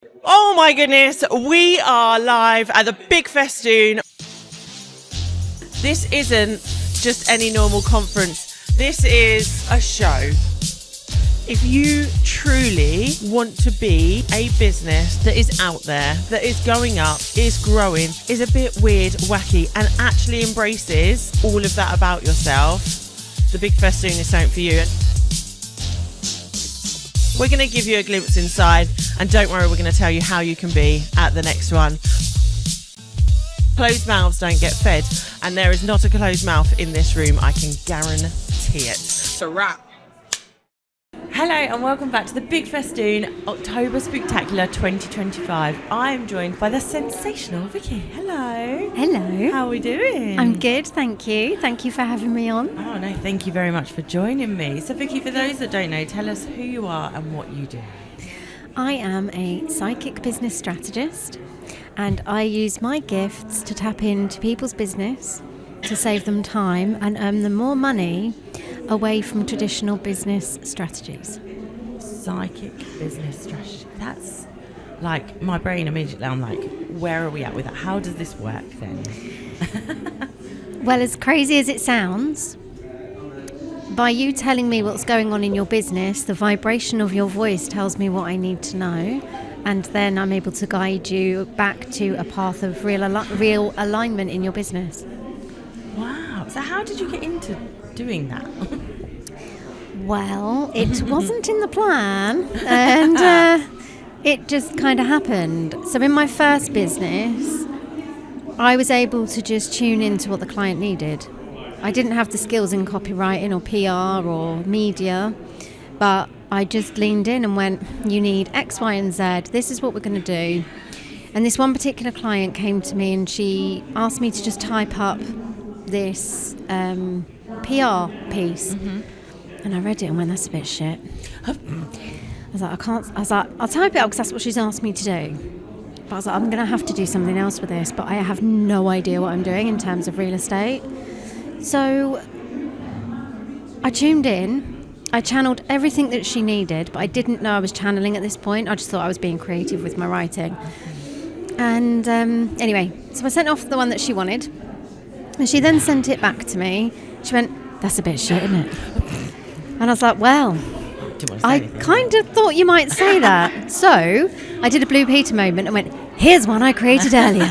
Oh my goodness, we are live at the Big Festoon. This isn't just any normal conference. This is a show. If you truly want to be a business that is out there, that is going up, is growing, is a bit weird, wacky, and actually embraces all of that about yourself, the Big Festoon is something for you. We're going to give you a glimpse inside, and don't worry, we're going to tell you how you can be at the next one. Closed mouths don't get fed, and there is not a closed mouth in this room, I can guarantee it. It's a wrap. Hello and welcome back to the Big Festoon October Spooktacular 2025. I am joined by the sensational Vicki. Hello. Hello. How are we doing? I'm good, thank you. Thank you for having me on. Oh no, thank you very much for joining me. So Vicki, for those that don't know, tell us who you are and what you do. I am a psychic business strategist, and I use my gifts to tap into people's business to save them time and earn them more money away from traditional business strategies. Psychic business strategy. That's like my brain immediately. I'm like, where are we at with that? How does this work then? Well, as crazy as it sounds, by you telling me what's going on in your business, the vibration of your voice tells me what I need to know, and then I'm able to guide you back to a path of real alignment in your business. Wow. So how did you get into doing that? Well, it wasn't in the plan, and it just kind of happened. So in my first business, I was able to just tune into what the client needed. I didn't have the skills in copywriting or PR or media, but I just leaned in and went, you need X, Y, and Z. This is what we're going to do. And this one particular client came to me and she asked me to just type up this PR piece. Mm-hmm. And I read it and went, that's a bit shit. I was like, I'll type it out because that's what she's asked me to do. But I was like, I'm going to have to do something else with this, but I have no idea what I'm doing in terms of real estate. So I tuned in, I channeled everything that she needed, but I didn't know I was channeling at this point. I just thought I was being creative with my writing. And anyway, so I sent off the one that she wanted, and she then sent it back to me. She went, that's a bit shit, isn't it? And I was like, well, I kind of thought you might say that. So I did a Blue Peter moment and went, here's one I created earlier.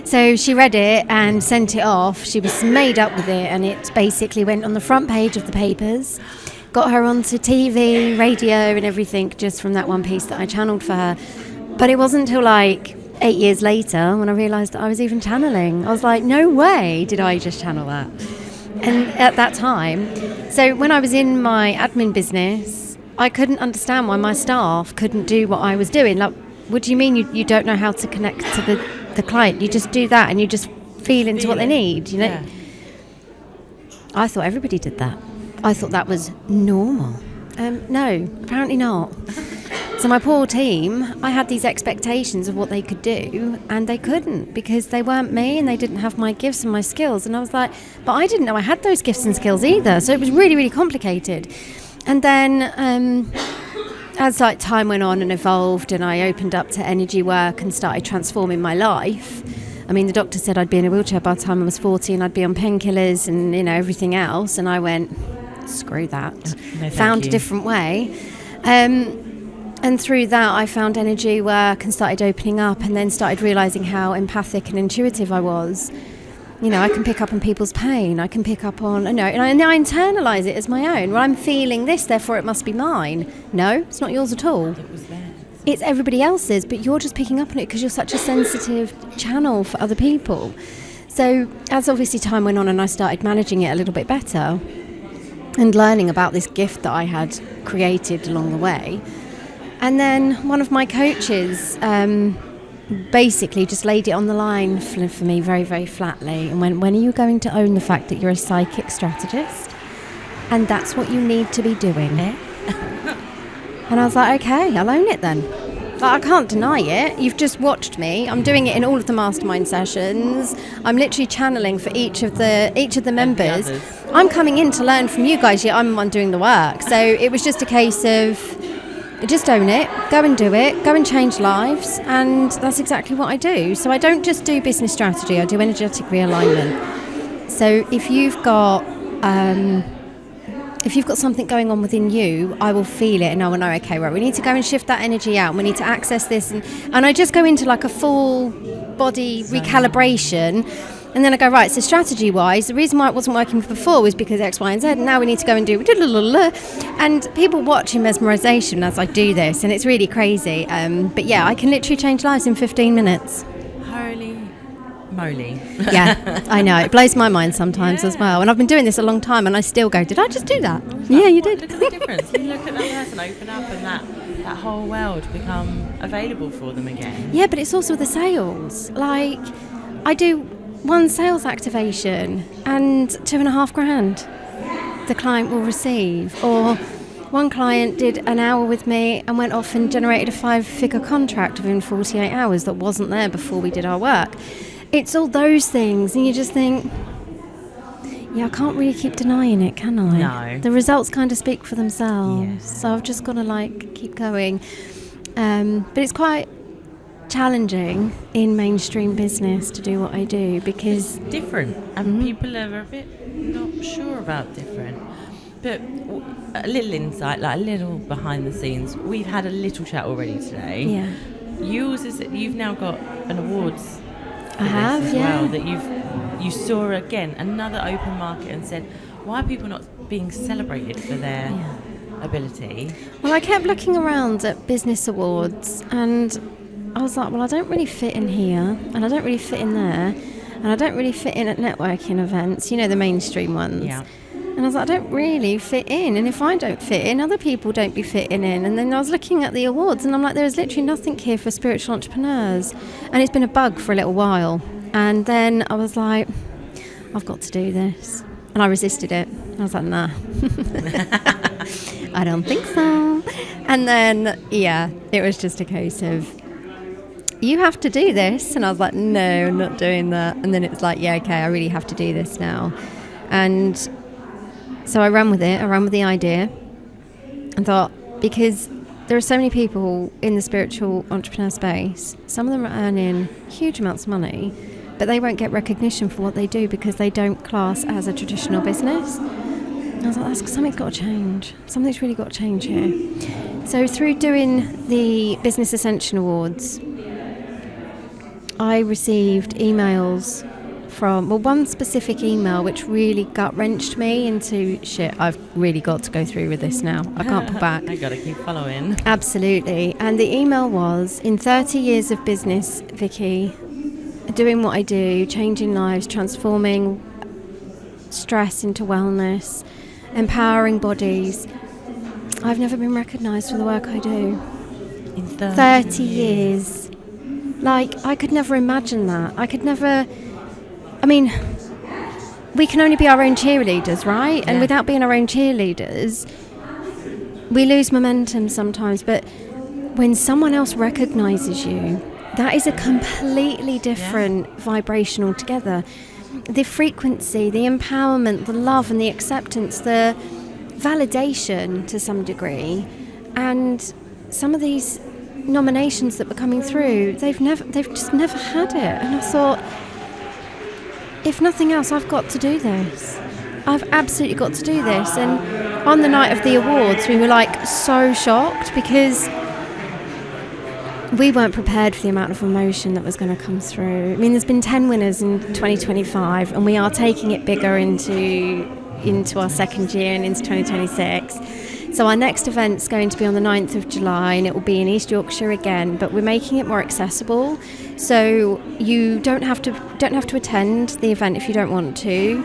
So she read it and sent it off. She was made up with it, and it basically went on the front page of the papers, got her onto TV, radio and everything just from that one piece that I channeled for her. But it wasn't until like 8 years later when I realised that I was even channeling. I was like, no way did I just channel that. And at that time, so when I was in my admin business, I couldn't understand why my staff couldn't do what I was doing. Like, what do you mean you don't know how to connect to the client? You just do that and you just feel into what they need, you know? Yeah. I thought everybody did that. I thought that was normal. No, apparently not. So my poor team, I had these expectations of what they could do, and they couldn't because they weren't me and they didn't have my gifts and my skills. And I was like, but I didn't know I had those gifts and skills either. So it was really, really complicated. And then as like time went on and evolved and I opened up to energy work and started transforming my life, I mean, the doctor said I'd be in a wheelchair by the time I was 40 and I'd be on painkillers and, you know, everything else. And I went, screw that. No, found a different way. And through that, I found energy work and started opening up, and then started realising how empathic and intuitive I was. You know, I can pick up on people's pain. I can pick up on, and I internalise it as my own. Well, I'm feeling this, therefore it must be mine. No, it's not yours at all. It was theirs. It's everybody else's, but you're just picking up on it because you're such a sensitive channel for other people. So as obviously time went on and I started managing it a little bit better and learning about this gift that I had created along the way. And then one of my coaches basically just laid it on the line for me very, very flatly and went, when are you going to own the fact that you're a psychic strategist? And that's what you need to be doing. And I was like, okay, I'll own it then. But I can't deny it. You've just watched me. I'm doing it in all of the mastermind sessions. I'm literally channeling for each of the members. I'm coming in to learn from you guys, yet I'm the one doing the work. So it was just a case of Just own it, go and do it, go and change lives, and that's exactly what I do. So I don't just do business strategy, I do energetic realignment. So if you've got something going on within you, I will feel it and I will know, okay, right, we need to go and shift that energy out, we need to access this, and I just go into like a full body recalibration. And then I go, right, so strategy-wise, the reason why it wasn't working before was because X, Y, and Z, and now we need to go and do... And people watch in mesmerisation as I do this, and it's really crazy. But yeah, I can literally change lives in 15 minutes. Holy moly. Yeah, I know. It blows my mind sometimes as well. And I've been doing this a long time, and I still go, did I just do that? Yeah, you did. Look at the difference. You look at that person open up and that whole world become available for them again. Yeah, but it's also the sales. Like, I do... one sales activation and $2,500 the client will receive. Or one client did an hour with me and went off and generated a 5-figure contract within 48 hours that wasn't there before we did our work. It's all those things, and you just think, yeah, I can't really keep denying it, can I? No. The results kind of speak for themselves. Yes. So I've just got to keep going. But it's quite challenging in mainstream business to do what I do because it's different, and people are a bit not sure about different. But a little insight, like a little behind the scenes. We've had a little chat already today. Yeah. Yours is that you've now got an awards. I have, as yeah. well, that you saw again another open market and said, why are people not being celebrated for their ability? Well, I kept looking around at business awards and I was like, well, I don't really fit in here, and I don't really fit in there, and I don't really fit in at networking events, you know, the mainstream ones. Yeah. And I was like, I don't really fit in, and if I don't fit in, other people don't be fitting in. And then I was looking at the awards, and I'm like, there is literally nothing here for spiritual entrepreneurs. And it's been a bug for a little while. And then I was like, I've got to do this. And I resisted it. I was like, nah. I don't think so. And then, yeah, it was just a case of, you have to do this. And I was like, no, I'm not doing that. And then it's like, yeah, okay, I really have to do this now. And so I ran with it. I ran with the idea and thought, because there are so many people in the spiritual entrepreneur space, some of them are earning huge amounts of money, but they won't get recognition for what they do because they don't class as a traditional business. And I was like, something's got to change. Something's really got to change here. So through doing the Business Ascension Awards, I received emails from, well, one specific email which really gut-wrenched me into, shit, I've really got to go through with this now. I can't pull back. I got to keep following. Absolutely. And the email was, in 30 years of business, Vicki, doing what I do, changing lives, transforming stress into wellness, empowering bodies, I've never been recognised for the work I do. In 30 years. Like, I could never imagine that. I could never... I mean, we can only be our own cheerleaders, right? And without being our own cheerleaders, we lose momentum sometimes. But when someone else recognises you, that is a completely different vibration altogether. The frequency, the empowerment, the love and the acceptance, the validation to some degree. And some of these nominations that were coming through, they've just never had it. And I thought, if nothing else, I've got to do this. I've absolutely got to do this. And on the night of the awards, we were like so shocked because we weren't prepared for the amount of emotion that was going to come through. I mean, there's been 10 winners in 2025, and we are taking it bigger into our second year and into 2026. So our next event's going to be on the 9th of July, and it will be in East Yorkshire again, but we're making it more accessible. So you don't have to attend the event if you don't want to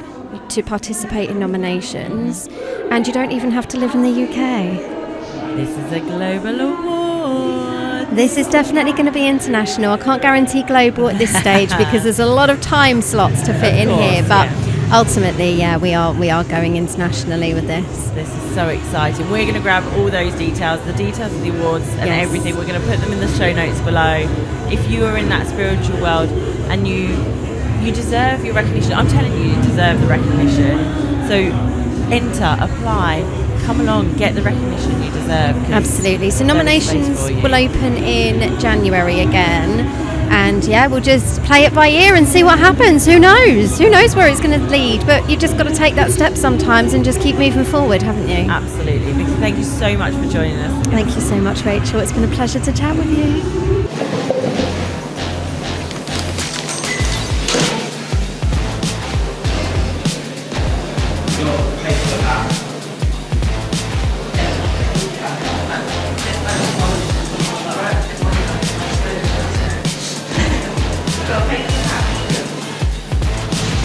participate in nominations, and you don't even have to live in the UK. This is a global award. This is definitely going to be international. I can't guarantee global at this stage because there's a lot of time slots to fit in here, but ultimately, we are going internationally with this. This is so exciting. We're going to grab all those details, the details of the awards and everything. We're going to put them in the show notes below. If you are in that spiritual world and you deserve your recognition, I'm telling you, you deserve the recognition. So enter, apply, come along, get the recognition you deserve. 'cause Absolutely. So there's nominations space for you. will open in January again. And yeah, we'll just play it by ear and see what happens. Who knows? Who knows where it's going to lead? But you just got to take that step sometimes and just keep moving forward, haven't you? Absolutely. Vicki, thank you so much for joining us. Thank you so much, Rachel. It's been a pleasure to chat with you.